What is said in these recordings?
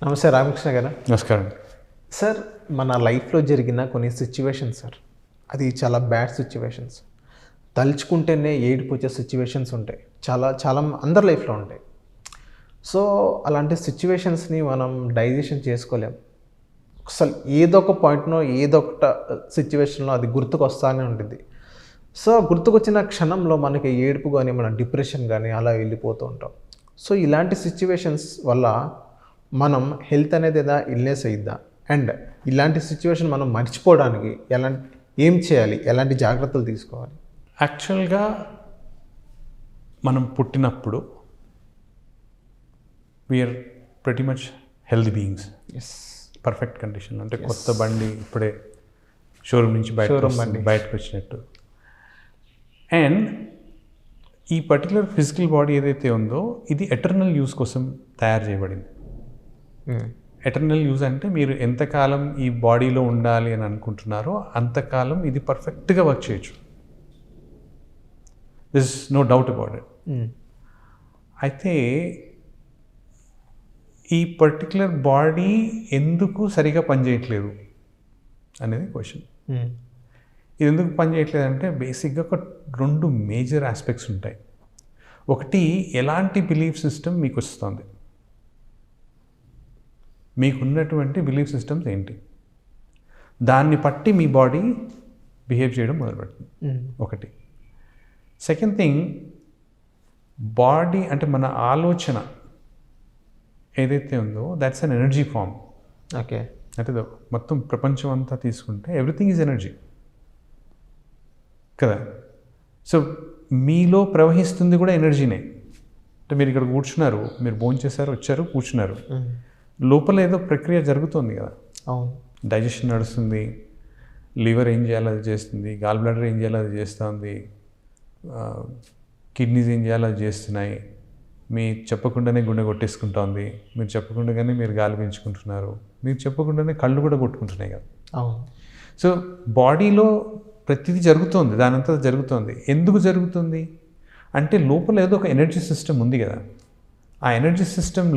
నమస్తే రామకృష్ణ గారు. నమస్కారం సార్, మన లైఫ్లో జరిగిన కొన్ని సిచ్యువేషన్స్ సార్, అది చాలా బ్యాడ్ సిచ్యువేషన్స్, తలుచుకుంటేనే ఏడుపు వచ్చే సిచ్యువేషన్స్ ఉంటాయి. చాలా చాలా అందరి లైఫ్లో ఉంటాయి. సో అలాంటి సిచ్యువేషన్స్ని మనం డైజెషన్ చేసుకోలేం. అసలు ఏదో ఒక పాయింట్నో ఏదో ఒక సిచ్యువేషన్లో అది గుర్తుకు వస్తూనే ఉంటుంది. సో గుర్తుకొచ్చిన క్షణంలో మనకి ఏడుపు కానీ మన డిప్రెషన్ కానీ అలా వెళ్ళిపోతూ ఉంటాం. సో ఇలాంటి సిచ్యువేషన్స్ వల్ల మనం హెల్త్ అనేది ఏదా ఇల్నెస్ అయ్యిద్దా, అండ్ ఇలాంటి సిచ్యువేషన్ మనం మర్చిపోవడానికి ఏం చేయాలి, ఎలాంటి జాగ్రత్తలు తీసుకోవాలి? యాక్చువల్గా మనం పుట్టినప్పుడు we are pretty much healthy beings. Yes, perfect condition. అంటే కొత్త బండి ఇప్పుడే షోరూమ్ నుంచి బయటకు వచ్చినట్టు. అండ్ ఈ పర్టికులర్ ఫిజికల్ బాడీ ఏదైతే ఉందో ఇది ఎటర్నల్ యూస్ కోసం తయారు చేయబడింది. ఎటర్నల్ యూజ్ అంటే మీరు ఎంతకాలం ఈ బాడీలో ఉండాలి అని అనుకుంటున్నారో అంతకాలం ఇది పర్ఫెక్ట్గా వర్క్ చేయొచ్చు. This no doubt about it. అయితే ఈ పర్టికులర్ బాడీ ఎందుకు సరిగా పనిచేయట్లేదు అనేది క్వశ్చన్. ఇది ఎందుకు పనిచేయట్లేదు అంటే బేసిక్గా ఒక రెండు మేజర్ ఆస్పెక్ట్స్ ఉంటాయి. ఒకటి, ఎలాంటి బిలీఫ్ సిస్టమ్ మీకు వస్తుంది, మీకున్నటువంటి బిలీఫ్ సిస్టమ్స్ ఏంటి, దాన్ని బట్టి మీ బాడీ బిహేవ్ చేయడం మొదలుపెడుతుంది. ఒకటి. సెకండ్ థింగ్, బాడీ అంటే మన ఆలోచన ఏదైతే ఉందో that's an energy form. Okay. అంటే మొత్తం ప్రపంచం అంతా తీసుకుంటే ఎవ్రీథింగ్ ఈజ్ ఎనర్జీ కదా. సో మీలో ప్రవహిస్తుంది కూడా ఎనర్జీనే. అంటే మీరు ఇక్కడ కూర్చున్నారు, మీరు భోంచేశారు, వచ్చారు, కూర్చున్నారు, లోపల ఏదో ప్రక్రియ జరుగుతుంది కదా. అవును. డైజెషన్ నడుస్తుంది, లివర్ ఏం చేయాలో అది చేస్తుంది, గాల్ బ్లాడర్ ఏం చేయాలో అది చేస్తుంది, కిడ్నీస్ ఏం చేయాలో అది చేస్తున్నాయి, మీ చెప్పకుండానే గుండె కొట్టేసుకుంటుంది, మీరు చెప్పకుండానే మీరు గాలి పీల్చుకుంటున్నారు, మీరు చెప్పకుండానే కళ్ళు కూడా కొట్టుకుంటున్నాయి కదా. అవును. సో బాడీలో ప్రతిదీ జరుగుతుంది, దానంతా జరుగుతుంది. ఎందుకు జరుగుతుంది అంటే లోపల ఏదో ఒక ఎనర్జీ సిస్టమ్ ఉంది కదా. ఆ ఎనర్జీ సిస్టమ్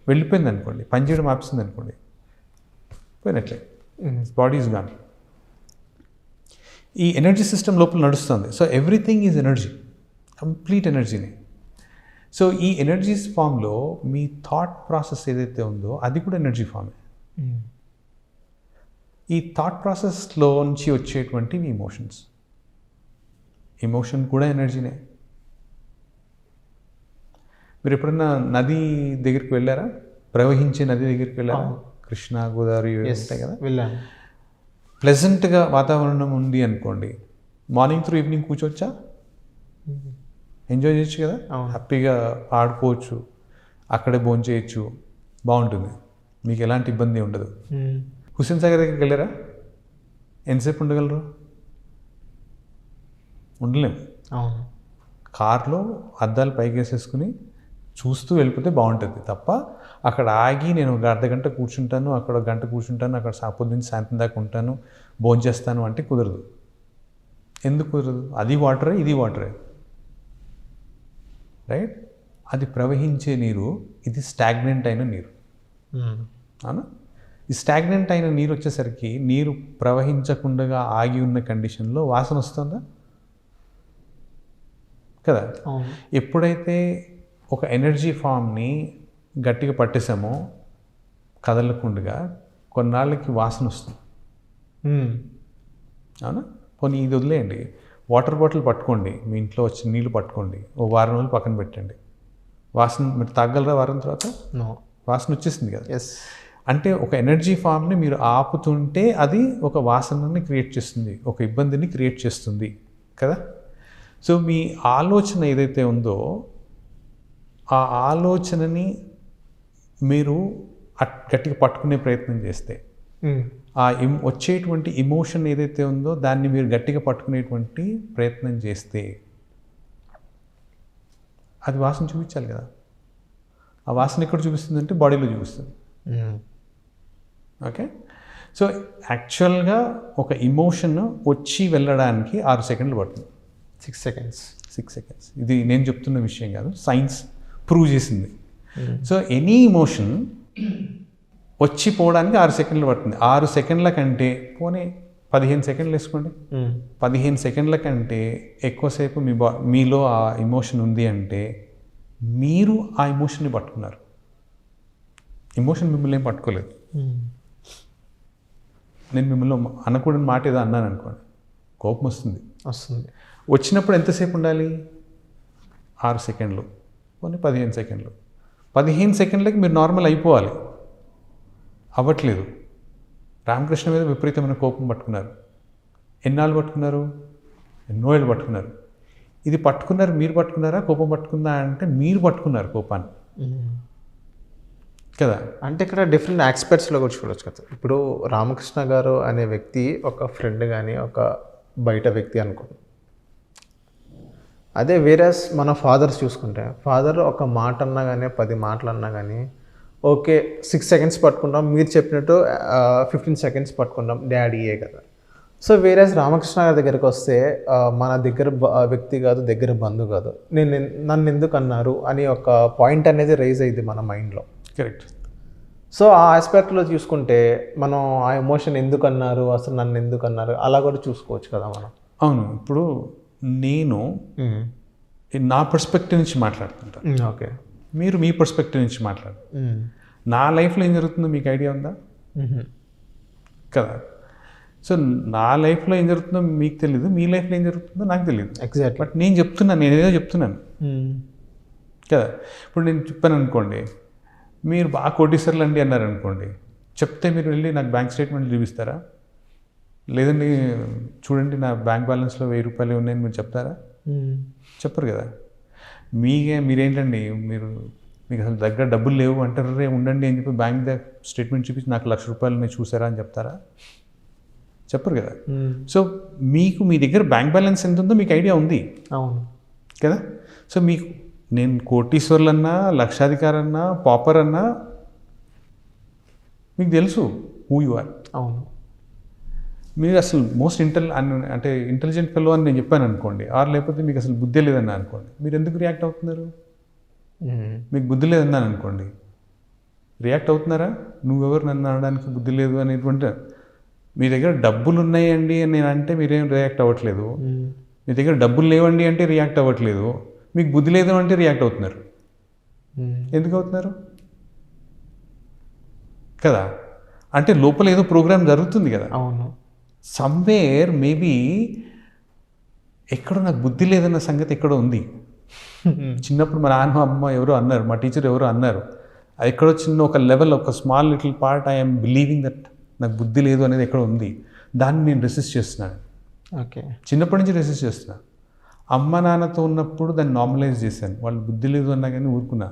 వెళ్ళిపోయింది అనుకోండి, పనిచేయడం ఆపిస్తుంది అనుకోండి, పోయినట్లే, బాడీ ఈజ్ గాన్. ఈ ఎనర్జీ సిస్టమ్ లోపల నడుస్తుంది. So everything is energy, complete ఎనర్జీని. సో ఈ ఎనర్జీస్ ఫామ్లో మీ థాట్ ప్రాసెస్ ఏదైతే ఉందో అది కూడా ఎనర్జీ ఫామే. ఈ థాట్ ప్రాసెస్లో నుంచి వచ్చేటువంటి ఇమోషన్స్, ఎమోషన్ కూడా ఎనర్జీనే. మీరు ఎప్పుడన్నా నది దగ్గరికి వెళ్ళారా? ప్రవహించే నది దగ్గరికి వెళ్ళారా? కృష్ణ, గోదావరి ఉంటాయి కదా. వెళ్ళాను. ప్లెజెంట్గా వాతావరణం ఉంది అనుకోండి, మార్నింగ్ త్రూ ఈవినింగ్ కూర్చోవచ్చా? ఎంజాయ్ చేయొచ్చు కదా, హ్యాపీగా ఆడుకోవచ్చు, అక్కడే భోంచేయచ్చు, బాగుంటుంది, మీకు ఎలాంటి ఇబ్బంది ఉండదు. హుస్సేన్ సాగర్ దగ్గరికి వెళ్ళారా? ఎంతసేపు ఉండగలరు? ఉండలేము. అవును. కార్లో అద్దాలు పైకి వేసేసుకుని చూస్తూ వెళ్ళిపోతే బాగుంటుంది తప్ప అక్కడ ఆగి నేను ఒక అర్ధగంట కూర్చుంటాను, అక్కడ ఒక గంట కూర్చుంటాను, అక్కడ పొద్దున్న సాయంత్రం దాకా ఉంటాను, భోంచేస్తాను అంటే కుదరదు. ఎందుకు కుదరదు? అది వాటరే, ఇది వాటరే, రైట్? అది ప్రవహించే నీరు, ఇది స్టాగ్నెంట్ అయిన నీరు. అవునా? ఈ స్టాగ్నెంట్ అయిన నీరు వచ్చేసరికి నీరు ప్రవహించకుండా ఆగి ఉన్న కండిషన్లో వాసన వస్తుందా కదా. ఎప్పుడైతే ఒక ఎనర్జీ ఫామ్ని గట్టిగా పట్టేసామో కదలకుండా కొన్నాళ్ళకి వాసన వస్తుంది. అవునా? పోనీ ఇది వదిలేయండి, వాటర్ బాటిల్ పట్టుకోండి, మీ ఇంట్లో వచ్చిన నీళ్ళు పట్టుకోండి, ఓ వారం రోజులు పక్కన పెట్టండి, వాసన మీరు తాగలరా? వారం తర్వాత వాసన వచ్చేసింది కదా. ఎస్. అంటే ఒక ఎనర్జీ ఫామ్ని మీరు ఆపుతుంటే అది ఒక వాసనని క్రియేట్ చేస్తుంది, ఒక ఇబ్బందిని క్రియేట్ చేస్తుంది కదా. సో మీ ఆలోచన ఏదైతే ఉందో ఆ ఆలోచనని మీరు గట్టిగా పట్టుకునే ప్రయత్నం చేస్తే, ఆ వచ్చేటువంటి ఇమోషన్ ఏదైతే ఉందో దాన్ని మీరు గట్టిగా పట్టుకునేటువంటి ప్రయత్నం చేస్తే అది వాసన చూపించాలి కదా. ఆ వాసన ఎక్కడ చూపిస్తుంది అంటే బాడీలో చూపిస్తుంది. ఓకే. సో యాక్చువల్గా ఒక ఇమోషన్ వచ్చి వెళ్ళడానికి 6 సెకండ్లు పడుతుంది. 6 seconds. ఇది నేను చెప్తున్న విషయం కాదు, సైన్స్ ప్రూవ్ చేసింది. సో ఎనీ ఇమోషన్ వచ్చి పోవడానికి 6 సెకండ్లు పడుతుంది. 6 సెకండ్ల కంటే పోనీ 15 సెకండ్లు వేసుకోండి. 15 సెకండ్ల కంటే ఎక్కువసేపు మీలో ఆ ఎమోషన్ ఉంది అంటే మీరు ఆ ఎమోషన్ని పట్టుకున్నారు. ఎమోషన్ మిమ్మల్ని ఏం పట్టుకోలేదు. నేను మిమ్మల్ని అనకూడని మాట ఏదో అన్నాను అనుకోండి, కోపం వస్తుంది. వచ్చినప్పుడు ఎంతసేపు ఉండాలి? 6 సెకండ్లు, పోనీ 15 సెకండ్లు. 15 సెకండ్లకి మీరు నార్మల్ అయిపోవాలి. అవ్వట్లేదు. రామకృష్ణ మీద విపరీతమైన కోపం పట్టుకున్నారు. ఎన్నాళ్ళు పట్టుకున్నారు? ఎన్నో ఏళ్ళు పట్టుకున్నారు. ఇది పట్టుకున్నారు, మీరు పట్టుకున్నారా? కోపం పట్టుకుందా అంటే మీరు పట్టుకున్నారు కోపాన్ని కదా. అంటే ఇక్కడ డిఫరెంట్ ఆస్పెక్ట్స్లో కూడా చూడొచ్చు కదా. ఇప్పుడు రామకృష్ణ గారు అనే వ్యక్తి ఒక ఫ్రెండ్ కానీ ఒక బయట వ్యక్తి అనుకోండి. అదే వేరేస్ మన ఫాదర్స్ చూసుకుంటే, ఫాదర్ ఒక మాట అన్నా కానీ 10 మాటలు అన్నా కానీ ఓకే 6 సెకండ్స్ పట్టుకుంటాం, మీరు చెప్పినట్టు 15 సెకండ్స్ పట్టుకుంటాం, డాడీయే కదా. సో వేరేస్ రామకృష్ణ గారి దగ్గరికి వస్తే మన దగ్గర వ్యక్తి కాదు, దగ్గర బంధు కాదు, నన్ను ఎందుకు అన్నారు అని ఒక పాయింట్ అనేది రైజ్ అయ్యింది మన మైండ్లో. కరెక్ట్. సో ఆ ఆస్పెక్ట్లో చూసుకుంటే మనం ఆ ఎమోషన్ ఎందుకు అన్నారు, అసలు నన్ను ఎందుకు అన్నారు, అలా కూడా చూసుకోవచ్చు కదా మనం. అవును. ఇప్పుడు నేను నా పర్స్పెక్టివ్ నుంచి మాట్లాడుతుంటాను. ఓకే. మీరు మీ పర్స్పెక్టివ్ నుంచి మాట్లాడు. నా లైఫ్లో ఏం జరుగుతుందో మీకు ఐడియా ఉందా? కదా. సో నా లైఫ్లో ఏం జరుగుతుందో మీకు తెలియదు, మీ లైఫ్లో ఏం జరుగుతుందో నాకు తెలియదు. ఎగ్జాక్ట్. బట్ నేను చెప్తున్నాను, నేనేదో చెప్తున్నాను కదా. ఇప్పుడు నేను చెప్పాను అనుకోండి, మీరు బాగా కోటీశ్వర్లు అండి అన్నారు అనుకోండి, చెప్తే మీరు వెళ్ళి నాకు బ్యాంక్ స్టేట్మెంట్ చూపిస్తారా? లేదండి చూడండి నా బ్యాంక్ బ్యాలెన్స్లో 1000 రూపాయలు ఉన్నాయని మీరు చెప్తారా? చెప్పరు కదా. మీరేంటండి మీకు అసలు దగ్గర డబ్బులు లేవు అంటారు, రే ఉండండి అని చెప్పి బ్యాంక్ స్టేట్మెంట్ చూపించి నాకు 1,00,000 రూపాయలు నేను చూసారా అని చెప్తారా? చెప్పరు కదా. సో మీకు మీ దగ్గర బ్యాంక్ బ్యాలెన్స్ ఎంత ఉందో మీకు ఐడియా ఉంది. అవును కదా. సో మీకు నేను కోటీశ్వర్లన్నా, లక్షాధికారన్నా, పాపర్ అన్నా మీకు తెలుసు హూ యు ఆర్. అవును. మీరు అసలు మోస్ట్ ఇంటెలిజెంట్ ఫెలో అని నేను చెప్పాను అనుకోండి, లేకపోతే మీకు అసలు బుద్ధి లేదన్నా అనుకోండి, మీరు ఎందుకు రియాక్ట్ అవుతున్నారు? మీకు బుద్ధి లేదన్నాను అనుకోండి, రియాక్ట్ అవుతున్నారా? నువ్వెవరు నన్ను అనడానికి బుద్ధి లేదు అనేటువంటి. మీ దగ్గర డబ్బులు ఉన్నాయండి అని నేను అంటే మీరేం రియాక్ట్ అవ్వట్లేదు. మీ దగ్గర డబ్బులు లేవండి అంటే రియాక్ట్ అవ్వట్లేదు. మీకు బుద్ధి లేదు అంటే రియాక్ట్ అవుతున్నారు. ఎందుకు అవుతున్నారు? కదా. అంటే లోపల ఏదో ప్రోగ్రామ్ జరుగుతుంది కదా. అవును. సమ్వేర్ మేబీ ఎక్కడో నాకు బుద్ధి లేదన్న సంగతి ఎక్కడో ఉంది. చిన్నప్పుడు మా నాన్న అమ్మ ఎవరో అన్నారు, మా టీచర్ ఎవరో అన్నారు, అది ఎక్కడో చిన్న ఒక లెవెల్, ఒక small little part I'm believing that నాకు బుద్ధి లేదు అనేది ఎక్కడో ఉంది. దాన్ని నేను రెసిస్ట్ చేస్తున్నాను. ఓకే. చిన్నప్పటి నుంచి రెసిస్ట్ చేస్తున్నాను. అమ్మ నాన్నతో ఉన్నప్పుడు దాన్ని నార్మలైజ్ చేశాను. వాళ్ళు బుద్ధి లేదు అన్నా కానీ ఊరుకున్నా.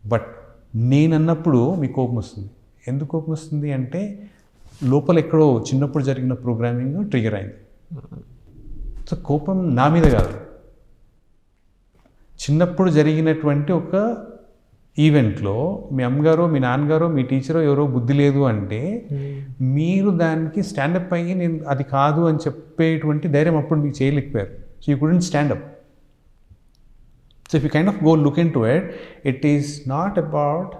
బట్ నేను అన్నప్పుడు మీకు కోపం వస్తుంది. ఎందుకు కోపం వస్తుంది అంటే లోపల ఎక్కడో చిన్నప్పుడు జరిగిన ప్రోగ్రామింగ్ ట్రిగర్ అయింది. సో కోపం నా మీద కాదు, చిన్నప్పుడు జరిగినటువంటి ఒక ఈవెంట్లో మీ అమ్మగారో మీ నాన్నగారో మీ టీచరో ఎవరో బుద్ధి లేదు అంటే మీరు దానికి స్టాండప్ అయ్యి నేను అది కాదు అని చెప్పేటువంటి ధైర్యం అప్పుడు మీకు చేయలేకపోయారు. So you couldn't stand up. So if you kind of go look into it is not about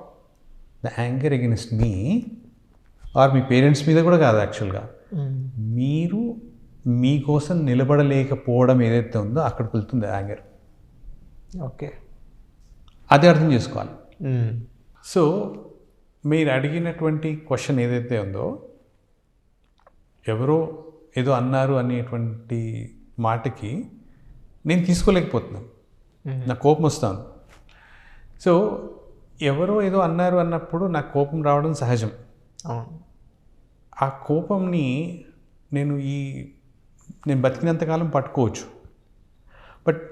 the anger against me or మీ పేరెంట్స్ మీద కూడా కాదు. యాక్చువల్గా మీరు మీకోసం నిలబడలేకపోవడం ఏదైతే ఉందో అక్కడికి వెళ్తుంది యాంగర్. ఓకే. అదే అర్థం చేసుకోవాలి. సో మీరు అడిగినటువంటి క్వశ్చన్ ఏదైతే ఉందో, ఎవరో ఏదో అన్నారు అనేటువంటి మాటకి నేను తీసుకోలేకపోతున్నాను, నాకు కోపం వస్తాను. సో ఎవరో ఏదో అన్నారు అన్నప్పుడు నాకు కోపం రావడం సహజం. ఆ కోపంని నేను బతికినంతకాలం పట్టుకోవచ్చు. బట్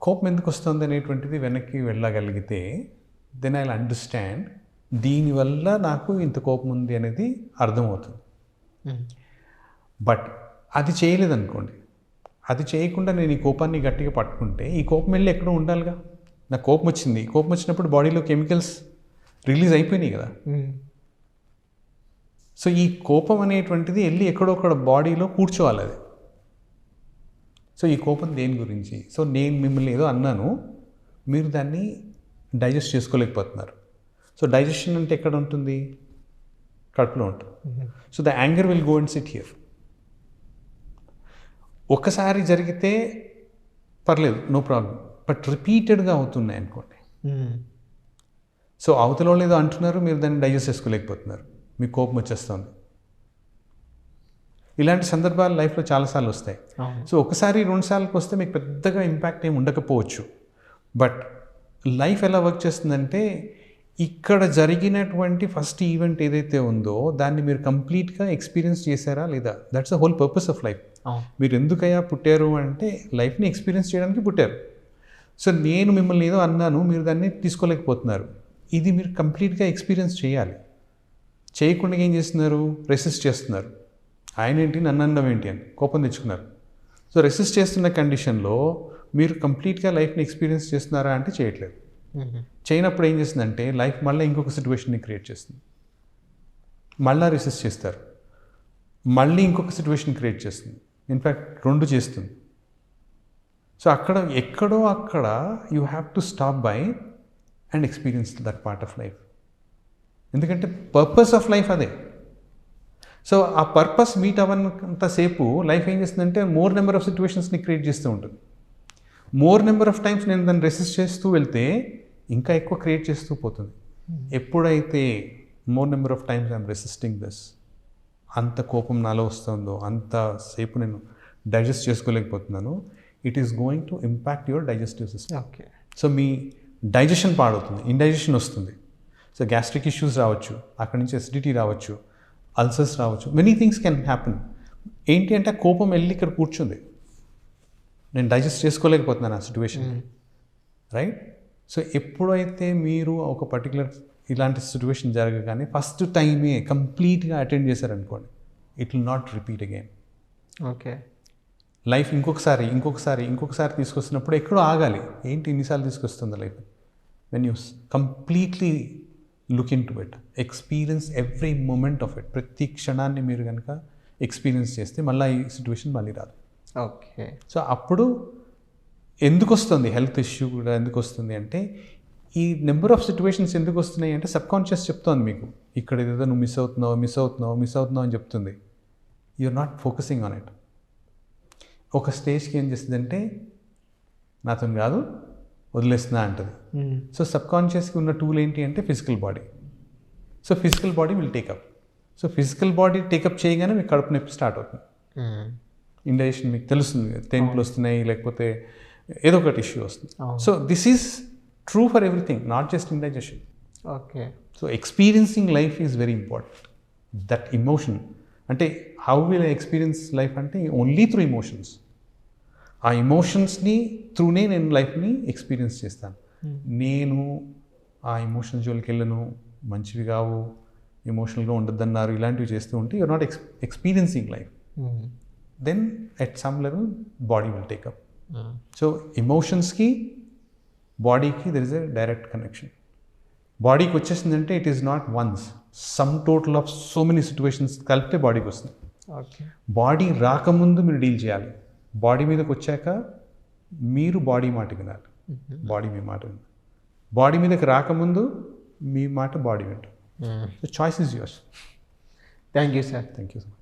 కోపం ఎందుకు వస్తుంది అనేటువంటిది వెనక్కి వెళ్ళగలిగితే దెన్ ఐ విల్ అండర్స్టాండ్ దీనివల్ల నాకు ఇంత కోపం ఉంది అనేది అర్థమవుతుంది. బట్ అది చేయలేదనుకోండి, అది చేయకుండా నేను ఈ కోపాన్ని గట్టిగా పట్టుకుంటే ఈ కోపం వెళ్ళి ఎక్కడో ఉండాలిగా. నాకు కోపం వచ్చింది, కోపం వచ్చినప్పుడు బాడీలో కెమికల్స్ రిలీజ్ అయిపోయినాయి కదా. సో ఈ కోపం అనేటువంటిది వెళ్ళి ఎక్కడొక్కడ బాడీలో కూర్చోవాలి అది. సో ఈ కోపం దేని గురించి? సో నేను మిమ్మల్ని ఏదో అన్నాను, మీరు దాన్ని డైజెస్ట్ చేసుకోలేకపోతున్నారు. సో డైజెషన్ అంటే ఎక్కడ ఉంటుంది? కడుపులో ఉంటుంది. So the anger will go and SIT here. ఒకసారి జరిగితే పర్లేదు, నో ప్రాబ్లం. బట్ రిపీటెడ్గా అవుతున్నాయి అనుకోండి, సో అవతల వాళ్ళు ఏదో అంటున్నారు, మీరు దాన్ని డైజెస్ట్ చేసుకోలేకపోతున్నారు, మీకు కోపం వచ్చేస్తుంది. ఇలాంటి సందర్భాలు లైఫ్లో చాలాసార్లు వస్తాయి. సో ఒకసారి 2 సార్లకు వస్తే మీకు పెద్దగా ఇంపాక్ట్ ఏమి ఉండకపోవచ్చు. బట్ లైఫ్ ఎలా వర్క్ చేస్తుందంటే, ఇక్కడ జరిగినటువంటి ఫస్ట్ ఈవెంట్ ఏదైతే ఉందో దాన్ని మీరు కంప్లీట్గా ఎక్స్పీరియన్స్ చేశారా లేదా? That's the whole purpose of life. మీరు ఎందుకయ్యా పుట్టారు అంటే లైఫ్ని ఎక్స్పీరియన్స్ చేయడానికి పుట్టారు. సో నేను మిమ్మల్ని ఏదో అన్నాను, మీరు దాన్ని తీసుకోలేకపోతున్నారు. ఇది మీరు కంప్లీట్గా ఎక్స్పీరియన్స్ చేయాలి. చేయకుండా ఏం చేస్తున్నారు? రెసిస్ట్ చేస్తున్నారు. ఆయన ఏంటి, నన్ను అన్నం ఏంటి అని కోపం తెచ్చుకున్నారు. సో రెసిస్ట్ చేస్తున్న కండిషన్లో మీరు కంప్లీట్గా లైఫ్ని ఎక్స్పీరియన్స్ చేస్తున్నారా అంటే చేయట్లేదు. చేయనప్పుడు ఏం చేస్తుందంటే లైఫ్ మళ్ళీ ఇంకొక సిచ్యువేషన్ని క్రియేట్ చేస్తుంది. మళ్ళీ రెసిస్ట్ చేస్తారు, మళ్ళీ ఇంకొక సిచ్యువేషన్ క్రియేట్ చేస్తుంది. ఇన్ఫ్యాక్ట్ 2 చేస్తుంది. సో అక్కడ ఎక్కడో అక్కడ you have to stop by and experience that part of life. ఎందుకంటే పర్పస్ ఆఫ్ లైఫ్ అదే. సో ఆ పర్పస్ మీట్ అవ్వనంతసేపు లైఫ్ ఏం చేస్తుందంటే మోర్ నెంబర్ ఆఫ్ సిచ్యువేషన్స్ని క్రియేట్ చేస్తూ ఉంటుంది. మోర్ నెంబర్ ఆఫ్ టైమ్స్ నేను దాన్ని రెసిస్ట్ చేస్తూ వెళ్తే ఇంకా ఎక్కువ క్రియేట్ చేస్తూ పోతుంది. ఎప్పుడైతే more number of times I'm resisting this, అంత కోపం నాలో వస్తుందో అంతసేపు నేను డైజెస్ట్ చేసుకోలేకపోతున్నాను, it is going to impact your digestive system. Okay. So మీ డైజెషన్ పాడవుతుంది, ఇండైజెషన్ వస్తుంది. సో గ్యాస్ట్రిక్ ఇష్యూస్ రావచ్చు, అక్కడి నుంచి ఎసిడిటీ రావచ్చు, అల్సర్స్ రావచ్చు, మెనీ థింగ్స్ కెన్ హ్యాపెన్. ఏంటి అంటే కోపం వెళ్ళి ఇక్కడ కూర్చుంది, నేను డైజెస్ట్ చేసుకోలేకపోతున్నాను ఆ సిచ్యువేషన్, రైట్? సో ఎప్పుడైతే మీరు ఒక పర్టికులర్ ఇలాంటి సిచ్యువేషన్ జరగగానే ఫస్ట్ టైమే కంప్లీట్గా అటెండ్ చేశారనుకోండి, it will not repeat again. Okay. Life ఇంకొకసారి తీసుకొస్తున్నప్పుడు ఎక్కడో ఆగాలి. ఏంటి ఇన్నిసార్లు తీసుకొస్తుంది life? When you completely look into it, experience every moment of it, ప్రతి క్షణాన్ని మీరు కనుక ఎక్స్పీరియన్స్ చేస్తే మళ్ళీ ఈ సిచ్యువేషన్ మళ్ళీ రాదు. ఓకే. సో అప్పుడు ఎందుకు వస్తుంది హెల్త్ ఇష్యూ కూడా ఎందుకు వస్తుంది అంటే, ఈ నెంబర్ ఆఫ్ సిచ్యువేషన్స్ ఎందుకు వస్తున్నాయి అంటే సబ్కాన్షియస్ చెప్తోంది మీకు, ఇక్కడ ఏదో నువ్వు మిస్ అవుతున్నావు అని చెప్తుంది. You're not focusing on it. ఒక స్టేజ్కి ఏం చేస్తుంది అంటే నాతో కాదు వదిలేస్తున్నా అంటుంది. సో సబ్కాన్షియస్కి ఉన్న టూల్ ఏంటి అంటే physical body. So physical body will take up. So physical body take up చేయగానే మీకు కడుపు నొప్పి స్టార్ట్ అవుతుంది. ఇండైజెషన్ మీకు తెలుస్తుంది, తేన్పులు వస్తున్నాయి, లేకపోతే ఏదో ఒకటి ఇష్యూ వస్తుంది. So this is true for everything, not just indigestion. Okay. So experiencing life is very important. That emotion అంటే how will I experience life అంటే ఓన్లీ త్రూ ఇమోషన్స్. ఆ ఇమోషన్స్ని త్రూనే నేను లైఫ్ని ఎక్స్పీరియన్స్ చేస్తాను. నేను ఆ ఎమోషన్స్ జోలికి వెళ్ళను, మంచివి కావు, ఎమోషనల్గా ఉండద్దన్నారు, ఇలాంటివి చేస్తూ ఉంటే you're not experiencing life. Then at some level body will take up. So ఎమోషన్స్కి బాడీకి there is a direct connection. బాడీకి వచ్చేసిందంటే it is not once, some total of so many situations కలిపితే బాడీకి వస్తుంది. బాడీ రాకముందు మీరు డీల్ చేయాలి. బాడీ మీదకి వచ్చాక మీరు బాడీ మాట వినాలి, బాడీ మీ మాట వినాలి. బాడీ మీదకి రాకముందు మీ మాట బాడీ వింటారు. So choice is yours. Thank you sir. Thank you so much.